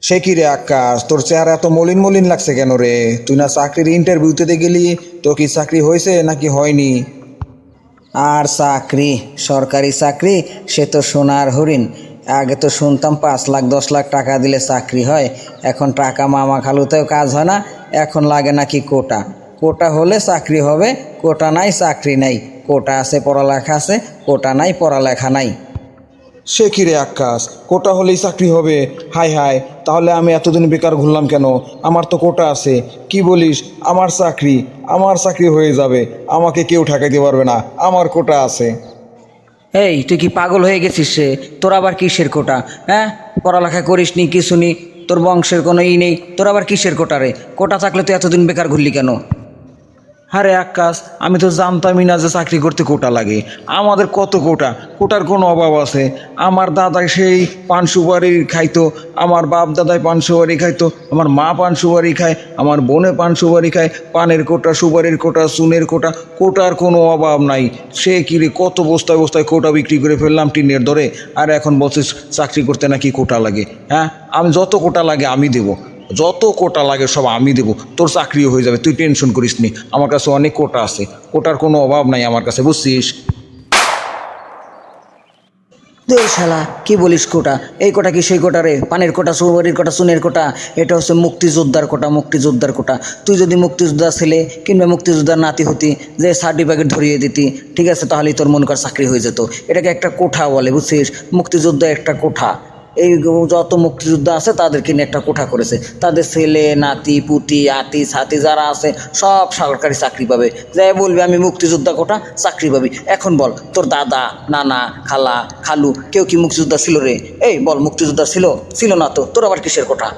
সে কি রে আকাশ, তোর চেহারা এত মলিন মলিন লাগছে কেন রে? তুই না চাকরির ইন্টারভিউতে গেলি, তো কি চাকরি হয়েছে নাকি হয়নি? আর চাকরি, সরকারি চাকরি, সে তো সোনার হরিণ। আগে তো শুনতাম 5 লাখ 10 লাখ টাকা দিলে চাকরি হয়। এখন টাকা মামা খালুতেও কাজ হয় না। এখন লাগে নাকি কোটা। কোটা হলে চাকরি হবে, কোটা নাই চাকরি নাই। কোটা আছে পড়ালেখা আছে, কোটা নাই পড়ালেখা নাই। সে কি রে আকাশ, কোটা হলেই চাকরি হবে? হাই হাই, তাহলে আমি এতদিন বেকার ঘুরলাম কেন? আমার তো কোটা আছে। কি বলিস? আমার চাকরি হয়ে যাবে, আমাকে কেউ ঠেকাইতে পারবে না, আমার কোটা আছে। এই তুই কি পাগল হয়ে গেছিস রে? তোর আবার কিসের কোটা? হ্যাঁ, পড়ালেখা করিস নি, কিছু নি, তোর বংশের কোনো নেই, তোর আবার কিসের কোটা রে? কোটা থাকলে তুই এতদিন বেকার ঘুরলি কেন? আরে আকাশ, আমি তো জানতামই না যে চাকরি করতে কোটা লাগে। আমাদের কত কোটা, কোটার কোনো অভাব আছে? আমার দাদা সেই পান সুপারি খাইতো, আমার বাপ দাদাই পান সুপারি খাইতো, আমার মা পান সুপারি খায়, আমার বোনে পান সুপারি খায়। পানের কোটা, সুপারির কোটা, চুনের কোটা, কোটার কোনো অভাব নাই। সে কিরে, কত বস্তায় বস্তায় কোটা বিক্রি করে ফেললাম টিনের দরে, আর এখন বলছিস চাকরি করতে নাকি কোটা লাগে? হ্যাঁ, আমি যত কোটা লাগে আমি দেবো, যত কোটা লাগে সব আমি দেবো, তোর চাকরিও হয়ে যাবে, তুই টেনশন করিস নি। আমার কাছে অনেক কোটা আছে, কোটার কোনো অভাব নাই আমার কাছে, বুঝছিস? দে শালা, কি বলিস কোটা? এই কোটা কি সেই কোটা রে? পানের কোটা, সুপারির কোটা, চুনের কোটা? এটা হচ্ছে মুক্তিযোদ্ধার কোটা, মুক্তিযোদ্ধার কোটা। তুই যদি মুক্তিযোদ্ধা ছেলে কিংবা মুক্তিযোদ্ধার নাতি হতি, যে সার্টিফিকেট ধরিয়ে দিতি, ঠিক আছে, তাহলেই তোর মন কর চাকরি হয়ে যেত। এটাকে একটা কোঠা বলে, বুঝছিস? মুক্তিযোদ্ধা একটা কোঠা। এই যত মুক্তিযোদ্ধা আছে তাদেরকে নিয়ে একটা কোঠা করেছে। তাদের ছেলে নাতি পুতি আতি ছাতি যারা আছে সব সরকারি চাকরি পাবে। যাই বলবি আমি মুক্তিযোদ্ধা কোঠা, চাকরি পাবি। এখন বল, তোর দাদা নানা খালা খালু কেউ কি মুক্তিযোদ্ধা ছিল রে? এই বল, মুক্তিযোদ্ধা ছিল? ছিল না তো, তোর আবার কিসের কোঠা?